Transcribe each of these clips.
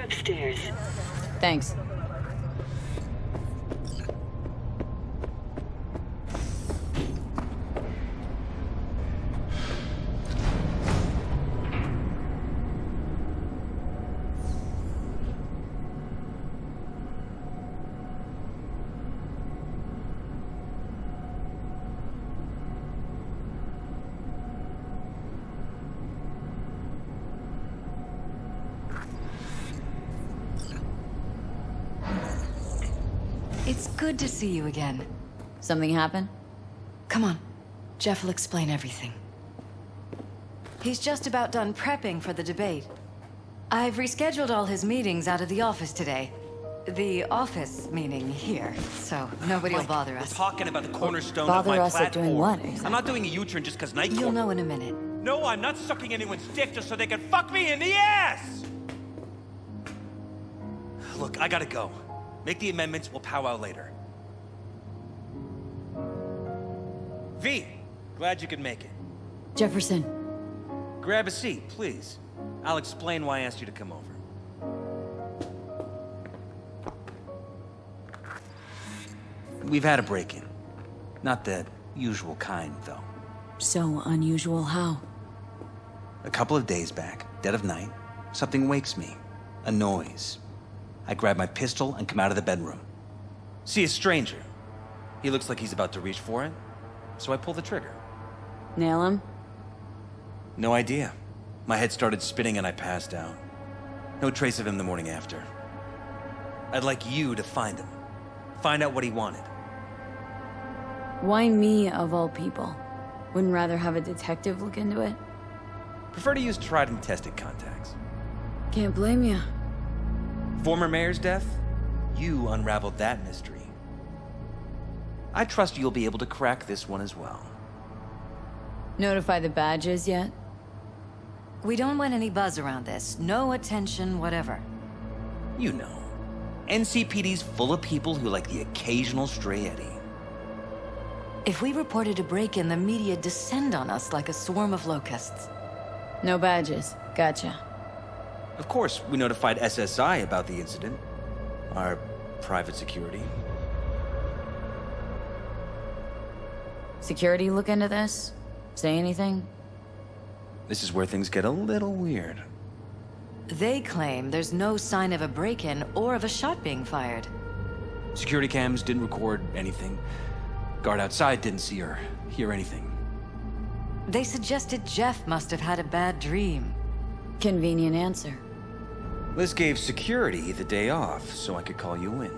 upstairs. Thanks. It's good to see you again. Something happen? Come on. Jeff will explain everything. He's just about done prepping for the debate. I've rescheduled all his meetings out of the office today. The office meaning here, so nobody will bother us. We're talking about the cornerstone Bother of my us platform. at doing what, exactly? I'm not doing a U-turn just because Night You'll Court... know in a minute. No, I'm not sucking anyone's dick just so they can fuck me in the ass! Look, I gotta go. Make the amendments, we'll powwow later. V, glad you could make it. Jefferson. Grab a seat, please. I'll explain why I asked you to come over. We've had a break-in. Not the usual kind, though. So unusual how? A couple of days back, dead of night, something wakes me. A noise. I grab my pistol and come out of the bedroom. See a stranger. He looks like he's about to reach for it, so I pull the trigger. Nail him? No idea. My head started spinning and I passed out. No trace of him the morning after. I'd like you to find him. Find out what he wanted. Why me, of all people? Wouldn't rather have a detective look into it? Prefer to use tried and tested contacts. Can't blame you. Former mayor's death? You unraveled that mystery. I trust you'll be able to crack this one as well. Notify the badges yet? We don't want any buzz around this. No attention, whatever. You know. NCPD's full of people who like the occasional stray eddy. If we reported a break-in, the media descend on us like a swarm of locusts. No badges. Gotcha. Of course, we notified SSI about the incident. Our private security. Security look into this? Say anything? This is where things get a little weird. They claim there's no sign of a break-in or of a shot being fired. Security cams didn't record anything. Guard outside didn't see or hear anything. They suggested Jeff must have had a bad dream. Convenient answer. Liz gave security the day off so I could call you in.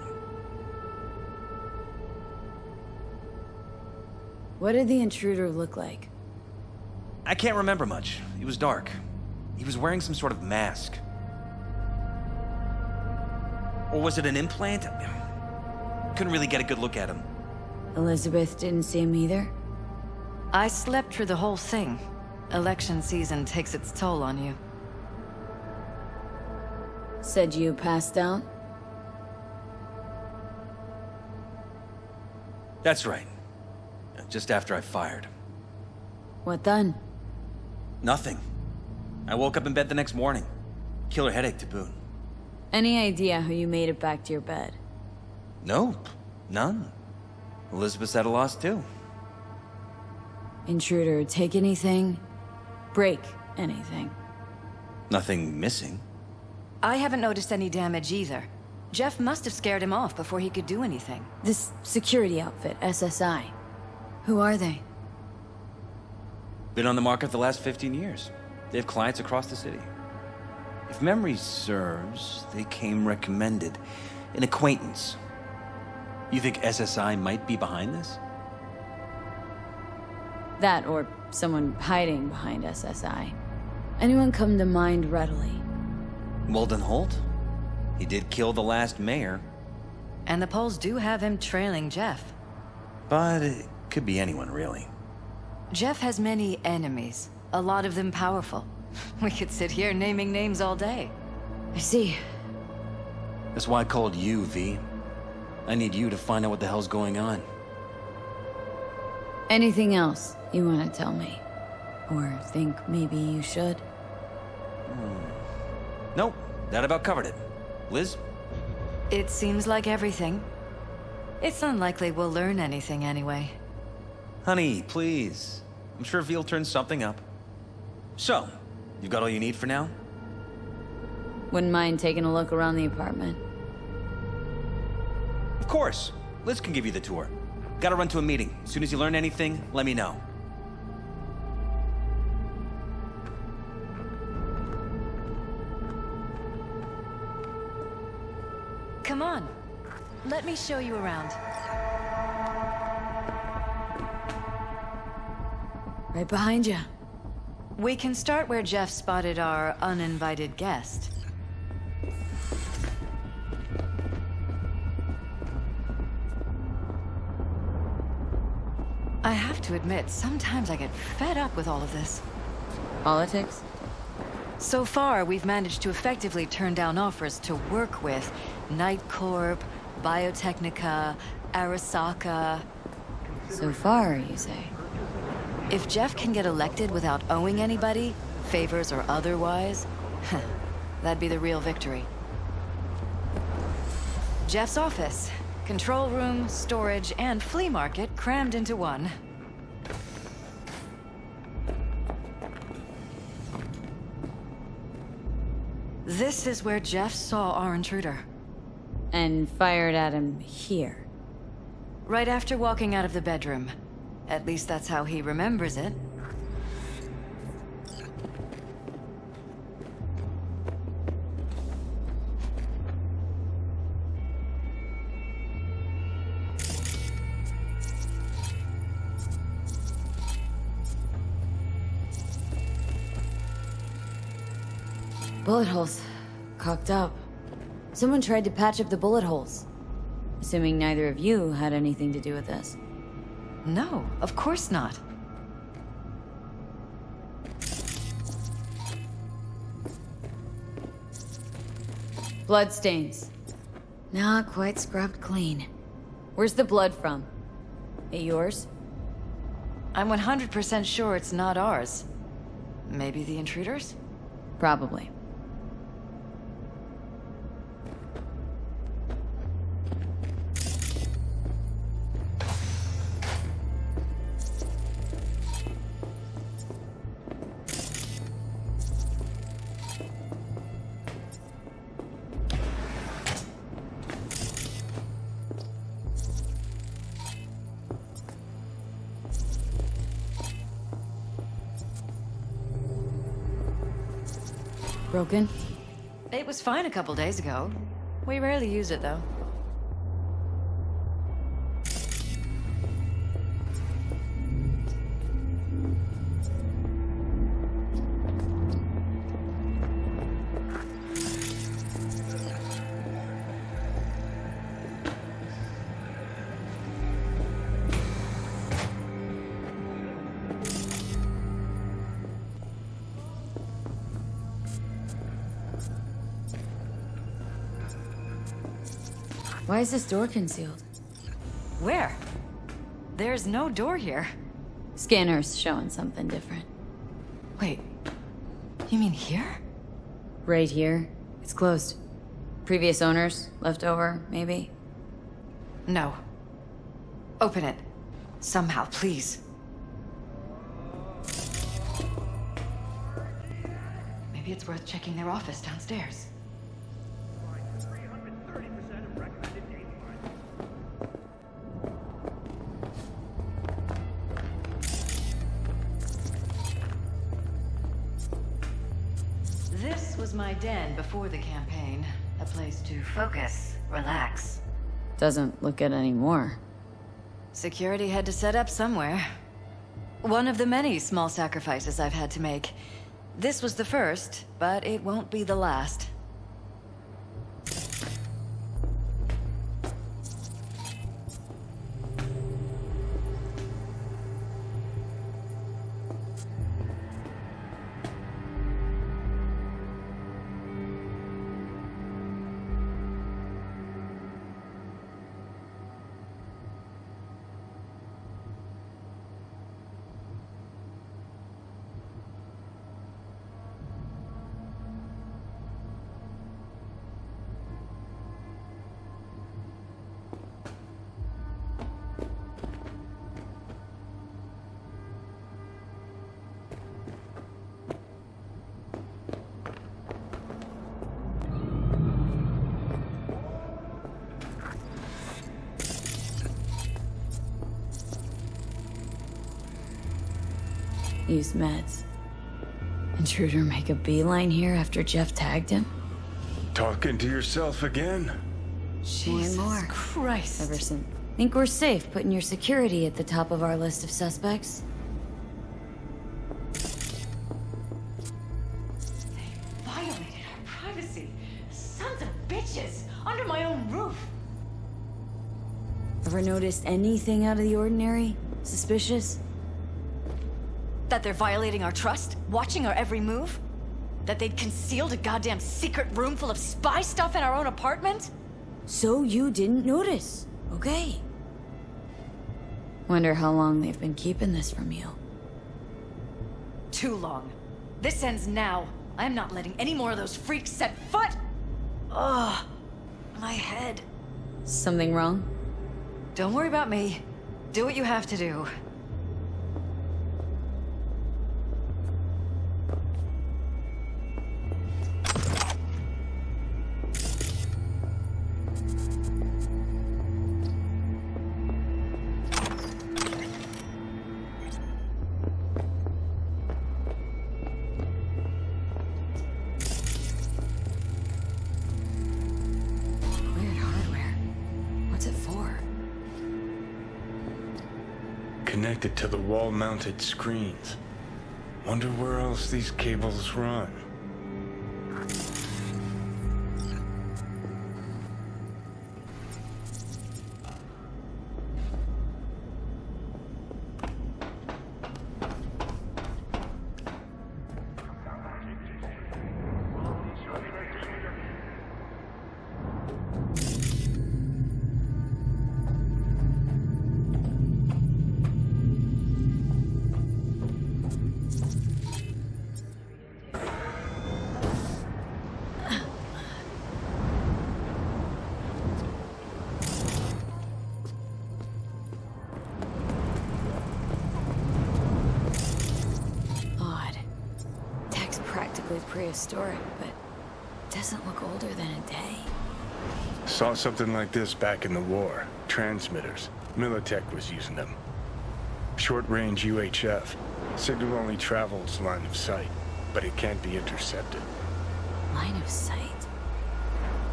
What did the intruder look like? I can't remember much. It was dark. He was wearing some sort of mask. Or was it an implant? Couldn't really get a good look at him. Elizabeth didn't see him either? I slept through the whole thing. Election season takes its toll on you. Said you passed out? That's right. Just after I fired. What then? Nothing. I woke up in bed the next morning. Killer headache to boot. Any idea how you made it back to your bed? Nope. None. Elizabeth's at a loss too. Intruder, take anything? Break anything? Nothing missing. I haven't noticed any damage either. Jeff must have scared him off before he could do anything. This security outfit, SSI. Who are they? Been on the market the last 15 years. They have clients across the city. If memory serves, they came recommended. An acquaintance. You think SSI might be behind this? That or someone hiding behind SSI. Anyone come to mind readily? Walden Holt? He did kill the last mayor. And the polls do have him trailing Jeff. But it could be anyone, really. Jeff has many enemies, a lot of them powerful. We could sit here naming names all day. I see. That's why I called you, V. I need you to find out what the hell's going on. Anything else you want to tell me? Or think maybe you should? Nope, that about covered it. Liz? It seems like everything. It's unlikely we'll learn anything anyway. Honey, please. I'm sure Evie will turn something up. So, you've got all you need for now? Wouldn't mind taking a look around the apartment. Of course. Liz can give you the tour. Gotta run to a meeting. As soon as you learn anything, let me know. Come on. Let me show you around. Right behind you. We can start where Jeff spotted our uninvited guest. I have to admit, sometimes I get fed up with all of this. Politics? So far, we've managed to effectively turn down offers to work with Night Corp, Biotechnica, Arasaka. So far, you say? If Jeff can get elected without owing anybody, favors or otherwise, that'd be the real victory. Jeff's office. Control room, storage, and flea market crammed into one. This is where Jeff saw our intruder. And fired at him here. Right after walking out of the bedroom. At least that's how he remembers it. Bullet holes. Cocked up. Someone tried to patch up the bullet holes. Assuming neither of you had anything to do with this. No, of course not. Bloodstains. Not quite scrubbed clean. Where's the blood from? It yours? I'm 100% sure it's not ours. Maybe the intruders? Probably. Broken? It was fine a couple days ago. We rarely use it, though. Why is this door concealed? Where? There's no door here. Scanner's showing something different. Wait, you mean here? Right here. It's closed. Previous owners, left over, maybe? No. Open it. Somehow, please. Maybe it's worth checking their office downstairs. This was my den before the campaign. A place to focus, relax. Doesn't look it anymore. Security had to set up somewhere. One of the many small sacrifices I've had to make. This was the first, but it won't be the last. Use meds. Intruder make a beeline here after Jeff tagged him? Talking to yourself again? Jesus more. Christ. Everson, think we're safe putting your security at the top of our list of suspects? Violated our privacy. Sons of bitches. Under my own roof. Ever noticed anything out of the ordinary? Suspicious? That they're violating our trust? Watching our every move? That they'd concealed a goddamn secret room full of spy stuff in our own apartment? So you didn't notice, okay? Wonder how long they've been keeping this from you. Too long. This ends now. I'm not letting any more of those freaks set foot! Ugh. My head. Something wrong? Don't worry about me. Do what you have to do. Weird hardware. What's it for? Connected to the wall-mounted screens. Wonder where else these cables run. Prehistoric, but doesn't look older than a day. Saw something like this back in the war. Transmitters. Militech was using them. Short-range UHF. Signal only travels line of sight, but it can't be intercepted. Line of sight?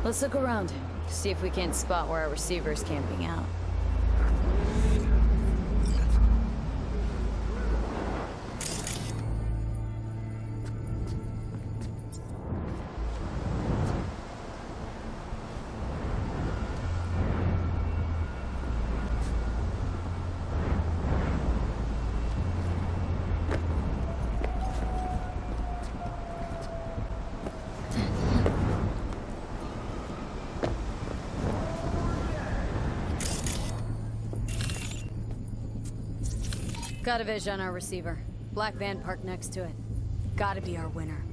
Let's look around. See if we can't spot where our receiver's camping out. Got a vision on our receiver. Black van parked next to it. Gotta be our winner.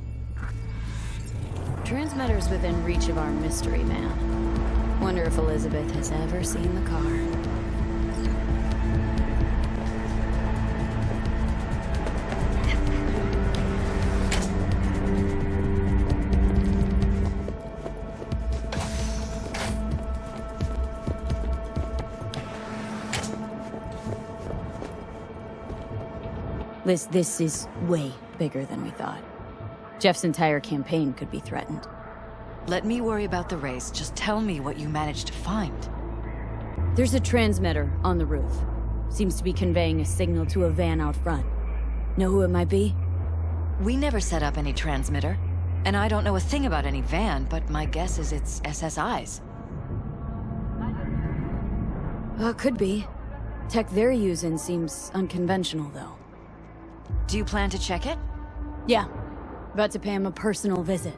Transmitter's within reach of our mystery man. Wonder if Elizabeth has ever seen the car. This is way bigger than we thought. Jeff's entire campaign could be threatened. Let me worry about the race. Just tell me what you managed to find. There's a transmitter on the roof. Seems to be conveying a signal to a van out front. Know who it might be? We never set up any transmitter. And I don't know a thing about any van, but my guess is it's SSI's. Could be. Tech they're using seems unconventional, though. Do you plan to check it? Yeah. About to pay him a personal visit.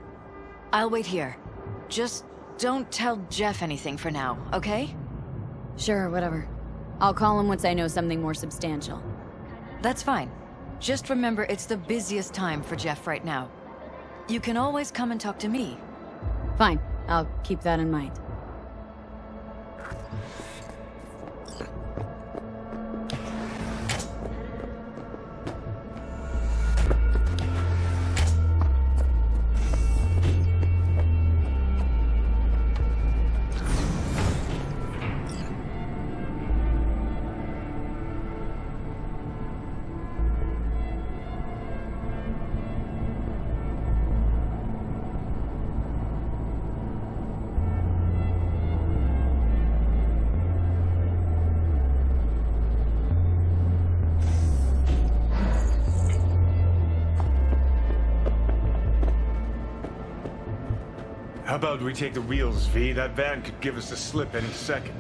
I'll wait here. Just don't tell Jeff anything for now, okay? Sure, whatever. I'll call him once I know something more substantial. That's fine. Just remember it's the busiest time for Jeff right now. You can always come and talk to me. Fine. I'll keep that in mind. How about we take the wheels, V? That van could give us a slip any second.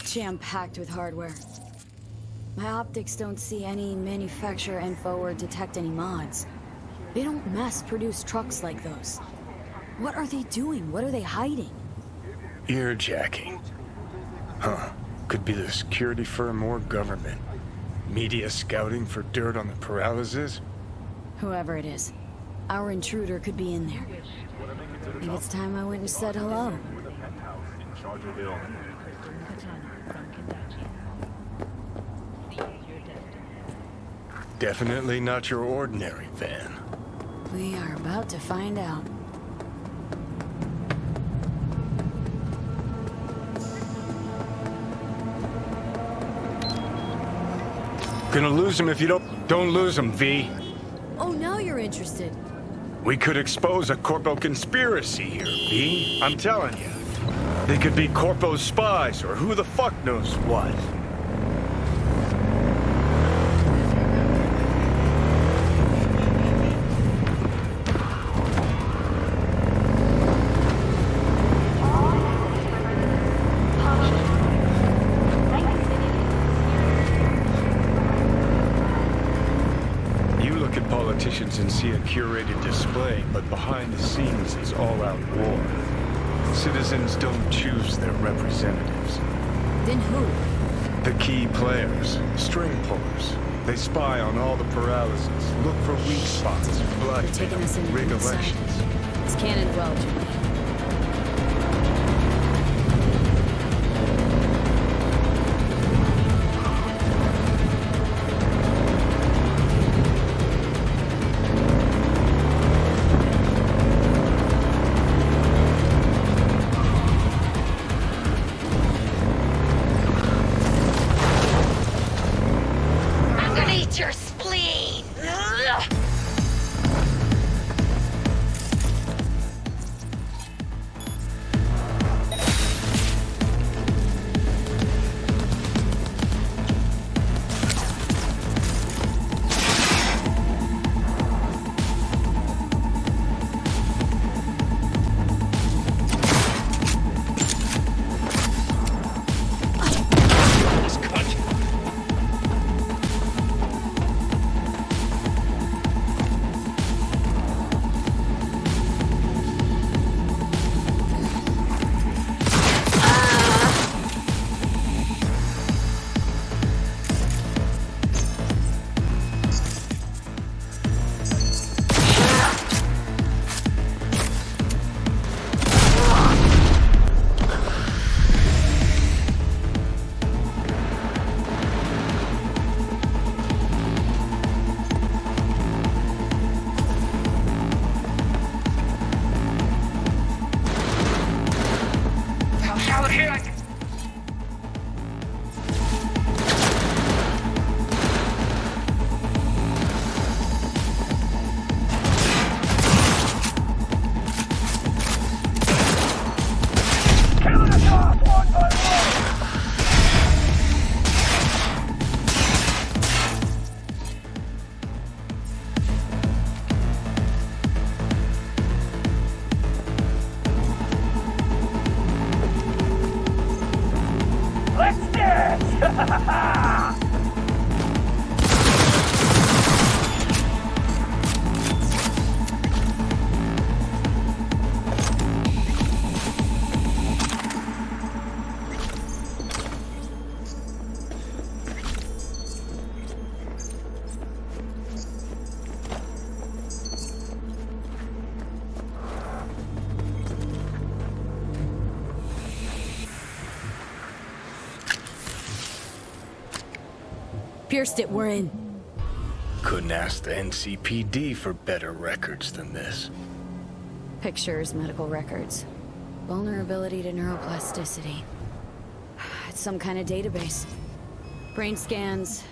Jam-packed with hardware. My optics don't see any manufacturer info or detect any mods. They don't mass-produce trucks like those. What are they doing? What are they hiding? Earjacking. Huh. Could be the security firm or government. Media scouting for dirt on the paralysis? Whoever it is, our intruder could be in there. Maybe it's time I went and said hello. Definitely not your ordinary van. We are about to find out. Gonna lose him if you don't lose him, V. Oh, now you're interested. We could expose a Corpo conspiracy here, V. I'm telling you. They could be Corpo's spies, or who the fuck knows what. And see a curated display, but behind the scenes is all-out war. Citizens don't choose their representatives. Then who? The key players, string pullers. They spy on all the paralysis, look for weak spots, blood, taking us into rig the inside. elections. It's canon well, Jimmy. Pierced it, we're in. Couldn't ask the NCPD for better records than this. Pictures, medical records. Vulnerability to neuroplasticity. It's some kind of database. Brain scans,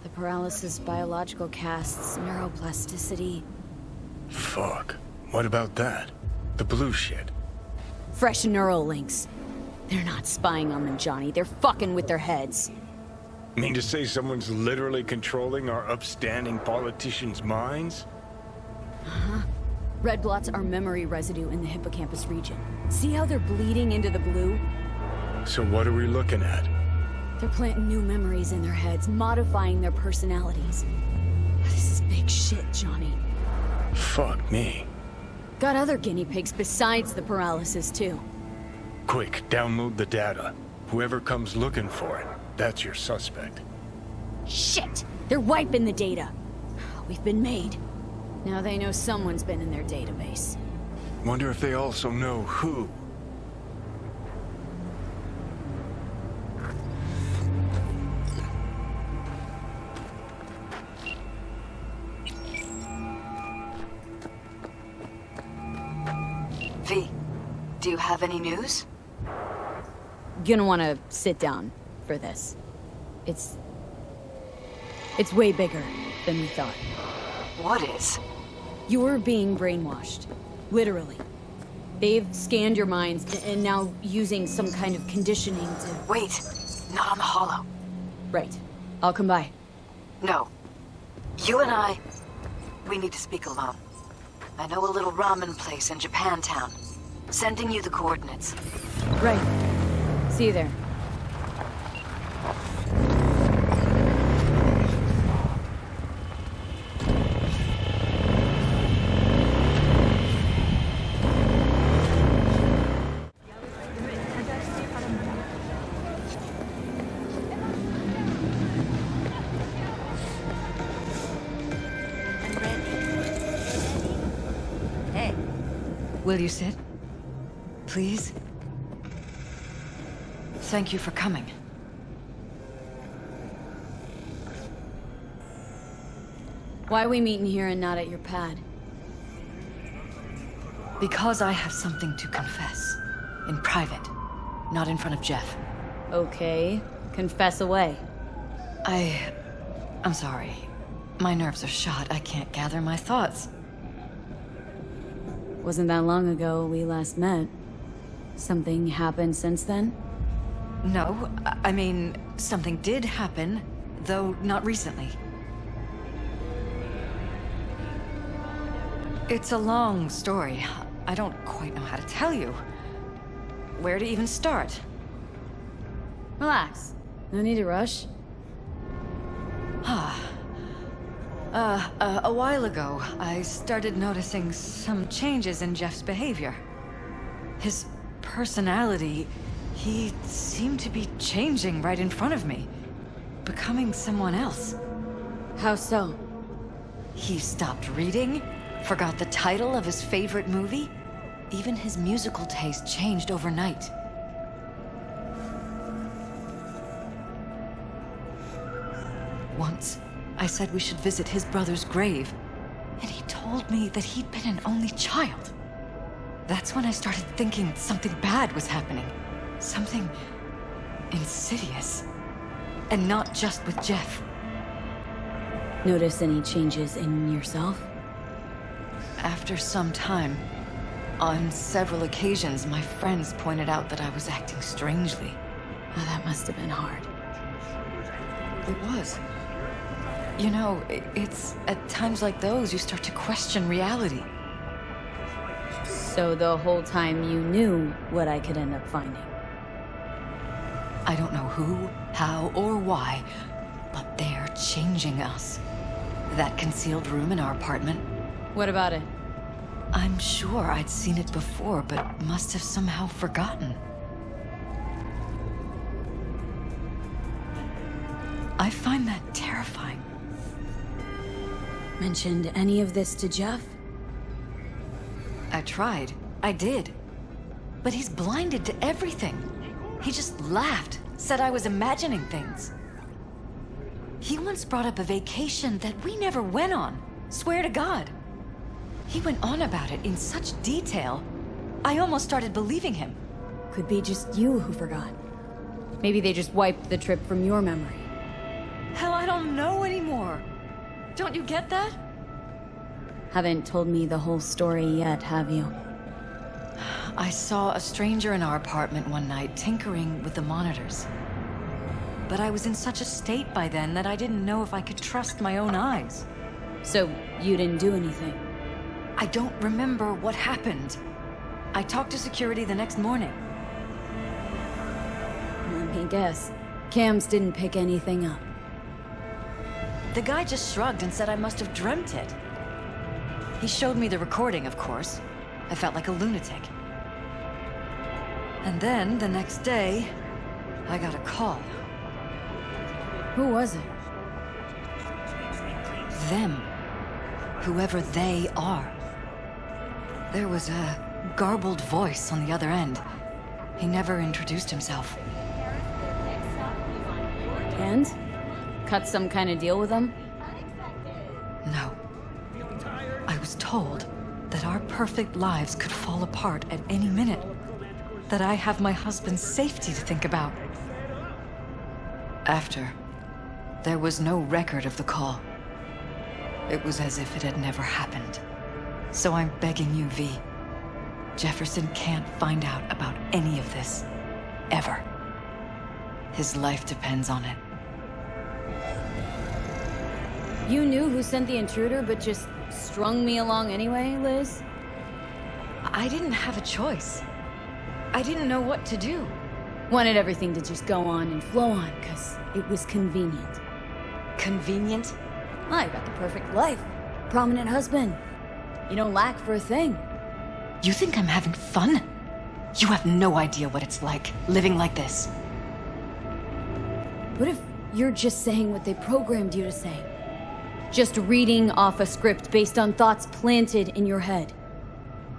the paralysis biological casts, neuroplasticity. Fuck. What about that? The blue shit. Fresh neural links. They're not spying on them, Johnny. They're fucking with their heads. Mean to say someone's literally controlling our upstanding politicians' minds? Uh-huh. Red blots are memory residue in the hippocampus region. See how they're bleeding into the blue? So what are we looking at? They're planting new memories in their heads, modifying their personalities. This is big shit, Johnny. Fuck me. Got other guinea pigs besides the paralysis, too. Quick, download the data. Whoever comes looking for it, that's your suspect. Shit! They're wiping the data. We've been made. Now they know someone's been in their database. Wonder if they also know who. V, do you have any news? Gonna wanna sit down for this. It's way bigger than we thought. What is? You're being brainwashed. Literally. They've scanned your minds and now using some kind of conditioning to... Wait, not on the holo. Right. I'll come by. No. You and I, we need to speak alone. I know a little ramen place in Japantown. Sending you the coordinates. Right. See you there. Will you sit? Please? Thank you for coming. Why are we meeting here and not at your pad? Because I have something to confess. In private. Not in front of Jeff. Okay. Confess away. I'm sorry. My nerves are shot. I can't gather my thoughts. Wasn't that long ago we last met. Something happened since then? No, I mean, something did happen, though not recently. It's a long story. I don't quite know how to tell you. Where to even start? Relax. No need to rush. A while ago, I started noticing some changes in Jeff's behavior. His personality, he seemed to be changing right in front of me. Becoming someone else. How so? He stopped reading, forgot the title of his favorite movie. Even his musical taste changed overnight. Once, I said we should visit his brother's grave, and he told me that he'd been an only child. That's when I started thinking something bad was happening. Something insidious. And not just with Jeff. Notice any changes in yourself? After some time, on several occasions, my friends pointed out that I was acting strangely. Oh, that must have been hard. It was. You know, it's at times like those you start to question reality. So the whole time you knew what I could end up finding? I don't know who, how, or why, but they're changing us. That concealed room in our apartment. What about it? I'm sure I'd seen it before, but must have somehow forgotten. I find that terrifying. Mentioned any of this to Jeff? I tried. I did. But he's blinded to everything. He just laughed, said I was imagining things. He once brought up a vacation that we never went on. Swear to God. He went on about it in such detail, I almost started believing him. Could be just you who forgot. Maybe they just wiped the trip from your memory. Hell, I don't know anymore. Don't you get that? Haven't told me the whole story yet, have you? I saw a stranger in our apartment one night tinkering with the monitors. But I was in such a state by then that I didn't know if I could trust my own eyes. So, you didn't do anything? I don't remember what happened. I talked to security the next morning. Let me guess. Cams didn't pick anything up. The guy just shrugged and said I must have dreamt it. He showed me the recording, of course. I felt like a lunatic. And then, the next day, I got a call. Who was it? Them. Whoever they are. There was a garbled voice on the other end. He never introduced himself. And? Cut some kind of deal with them? No. I was told that our perfect lives could fall apart at any minute. That I have my husband's safety to think about. After, there was no record of the call. It was as if it had never happened. So I'm begging you, V. Jefferson can't find out about any of this. Ever. His life depends on it. You knew who sent the intruder, but just strung me along anyway, Liz? I didn't have a choice. I didn't know what to do. Wanted everything to just go on and flow on, because it was convenient. Convenient? I got the perfect life. Prominent husband. You don't lack for a thing. You think I'm having fun? You have no idea what it's like, living like this. What if you're just saying what they programmed you to say? Just reading off a script based on thoughts planted in your head?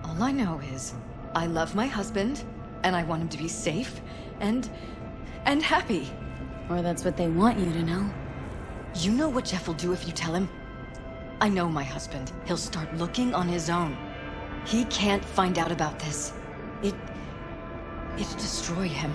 All I know is, I love my husband, and I want him to be safe, and happy. Or that's what they want you to know. You know what Jeff will do if you tell him? I know my husband. He'll start looking on his own. He can't find out about this. It'd destroy him.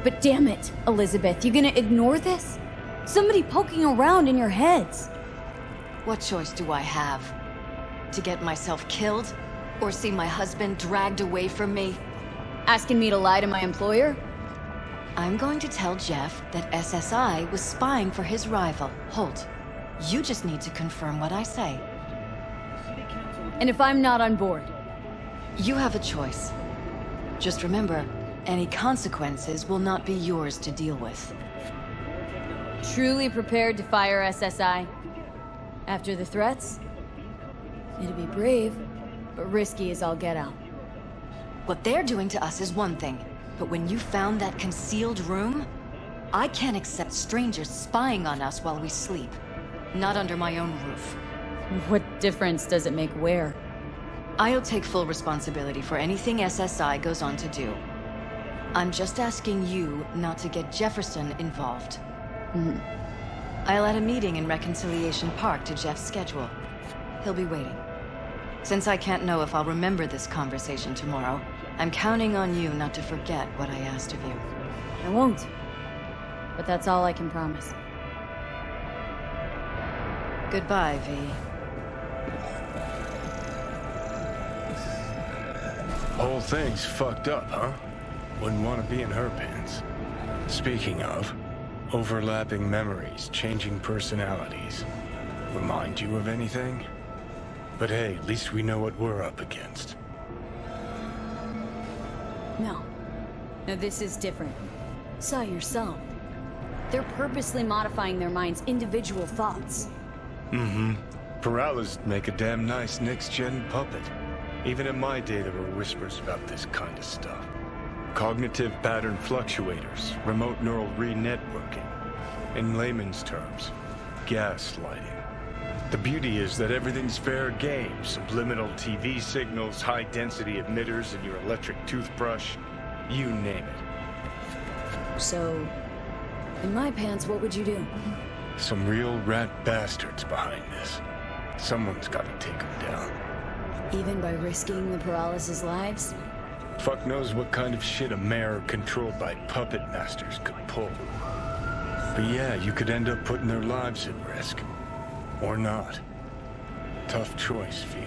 But damn it, Elizabeth, you gonna ignore this? Somebody poking around in your heads. What choice do I have? To get myself killed? Or see my husband dragged away from me? Asking me to lie to my employer? I'm going to tell Jeff that SSI was spying for his rival, Holt. You just need to confirm what I say. And if I'm not on board? You have a choice. Just remember, any consequences will not be yours to deal with. Truly prepared to fire SSI? After the threats? It'd be brave, but risky as all get out. What they're doing to us is one thing, but when you found that concealed room, I can't accept strangers spying on us while we sleep. Not under my own roof. What difference does it make where? I'll take full responsibility for anything SSI goes on to do. I'm just asking you not to get Jefferson involved. I'll add a meeting in Reconciliation Park to Jeff's schedule. He'll be waiting. Since I can't know if I'll remember this conversation tomorrow, I'm counting on you not to forget what I asked of you. I won't. But that's all I can promise. Goodbye, V. Whole thing's fucked up, huh? Wouldn't want to be in her pants. Speaking of, overlapping memories, changing personalities. Remind you of anything? But hey, at least we know what we're up against. No. No, this is different. Saw yourself. They're purposely modifying their minds' individual thoughts. Peralez make a damn nice next-gen puppet. Even in my day, there were whispers about this kind of stuff. Cognitive pattern fluctuators, remote neural re-networking. In layman's terms, gaslighting. The beauty is that everything's fair game. Subliminal TV signals, high-density emitters in your electric toothbrush. You name it. So, in my pants, what would you do? Some real rat bastards behind this. Someone's gotta take them down. Even by risking the Peralez's lives? Fuck knows what kind of shit a mayor controlled by puppet masters could pull. But yeah, you could end up putting their lives at risk. Or not. Tough choice, V.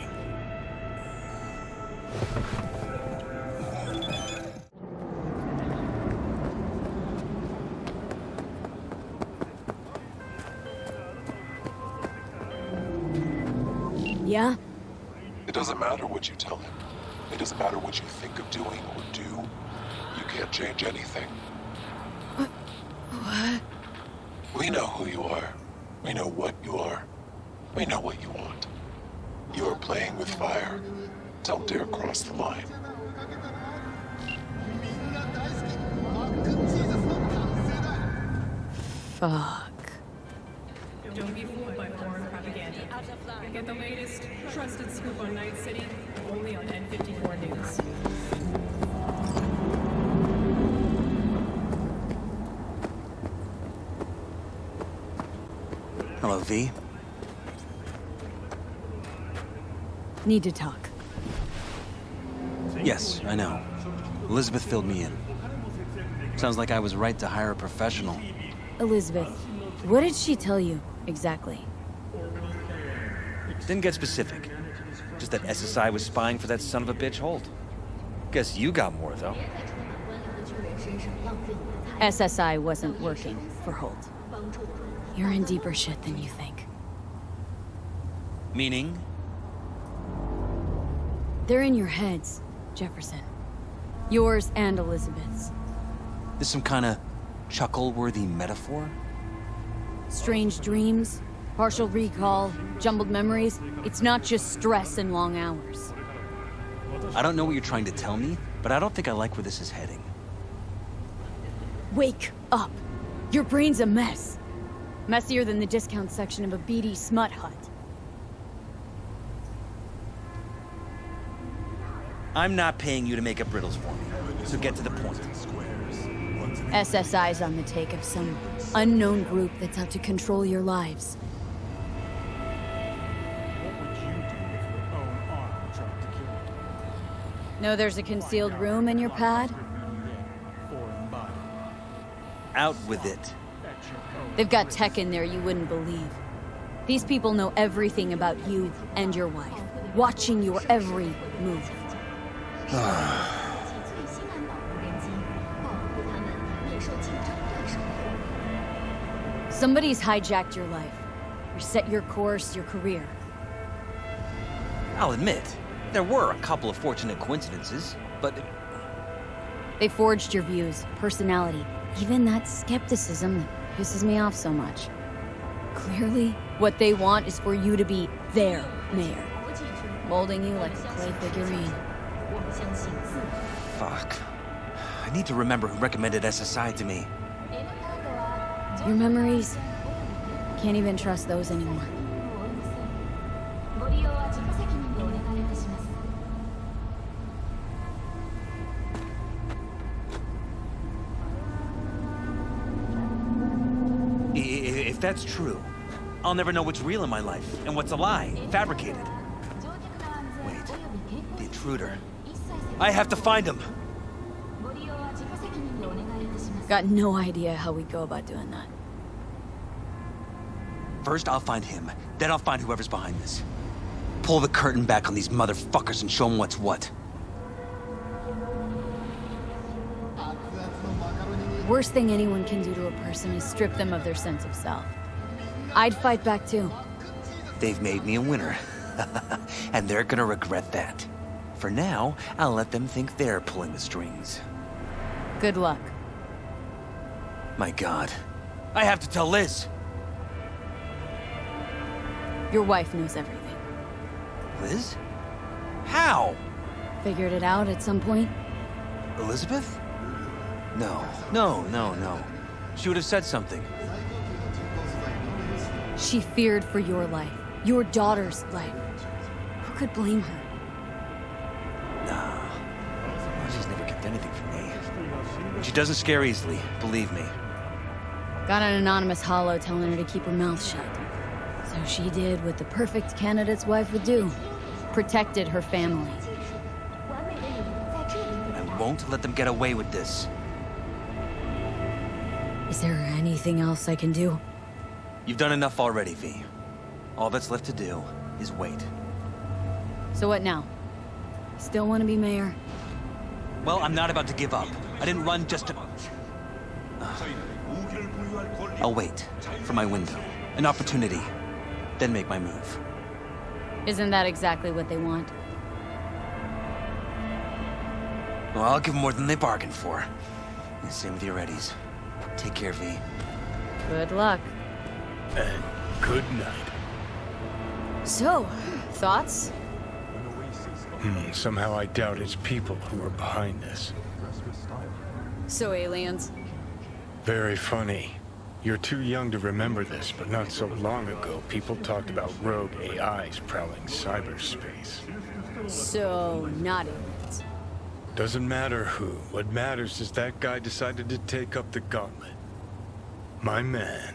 Yeah? It doesn't matter what you tell him. It doesn't matter what you think of doing or do. You can't change anything. What? We know who you are. We know what you are. We know what you want. You are playing with fire. Don't dare cross the line. Fuck. Don't be fooled by foreign propaganda. Get the latest, trusted scoop on Night City, only on N54 News. Hello, V. Need to talk. Yes, I know. Elizabeth filled me in. Sounds like I was right to hire a professional. Elizabeth, what did she tell you, exactly? Didn't get specific. Just that SSI was spying for that son of a bitch Holt. Guess you got more, though. SSI wasn't working for Holt. You're in deeper shit than you think. Meaning? They're in your heads, Jefferson. Yours and Elizabeth's. This some kind of chuckle-worthy metaphor? Strange dreams, partial recall, jumbled memories. It's not just stress and long hours. I don't know what you're trying to tell me, but I don't think I like where this is heading. Wake up! Your brain's a mess. Messier than the discount section of a beady smut hut. I'm not paying you to make up riddles for me, so get to the point. SSI's on the take of some unknown group that's out to control your lives. Know there's a concealed room in your pad? Out with it. They've got tech in there you wouldn't believe. These people know everything about you and your wife, watching your every move. Somebody's hijacked your life, or set your course, your career. I'll admit, there were a couple of fortunate coincidences, but... They forged your views, personality, even that skepticism that pisses me off so much. Clearly, what they want is for you to be their mayor, molding you like a clay figurine. Fuck. I need to remember who recommended SSI to me. Your memories? Can't even trust those anymore. If that's true, I'll never know what's real in my life and what's a lie, fabricated. Wait, the intruder. I have to find him. Got no idea how we'd go about doing that. First, I'll find him. Then I'll find whoever's behind this. Pull the curtain back on these motherfuckers and show them what's what. Worst thing anyone can do to a person is strip them of their sense of self. I'd fight back too. They've made me a winner. And they're gonna regret that. For now, I'll let them think they're pulling the strings. Good luck. My God. I have to tell Liz! Your wife knows everything. Liz? How? Figured it out at some point? Elizabeth? No. She would have said something. She feared for your life. Your daughter's life. Who could blame her? Nah. She's never kept anything from me. She doesn't scare easily, believe me. Got an anonymous holo telling her to keep her mouth shut. So she did what the perfect candidate's wife would do. Protected her family. I won't let them get away with this. Is there anything else I can do? You've done enough already, V. All that's left to do is wait. So what now? Still want to be mayor? Well, I'm not about to give up. I didn't run just to... I'll wait for my window. An opportunity. Then make my move. Isn't that exactly what they want? Well, I'll give them more than they bargained for. And same with your Eddies. Take care, V. Good luck. And good night. So, thoughts? Somehow I doubt it's people who are behind this. So aliens? Very funny. You're too young to remember this, but not so long ago, people talked about rogue AIs prowling cyberspace. So, not aliens. Doesn't matter who. What matters is that guy decided to take up the gauntlet. My man.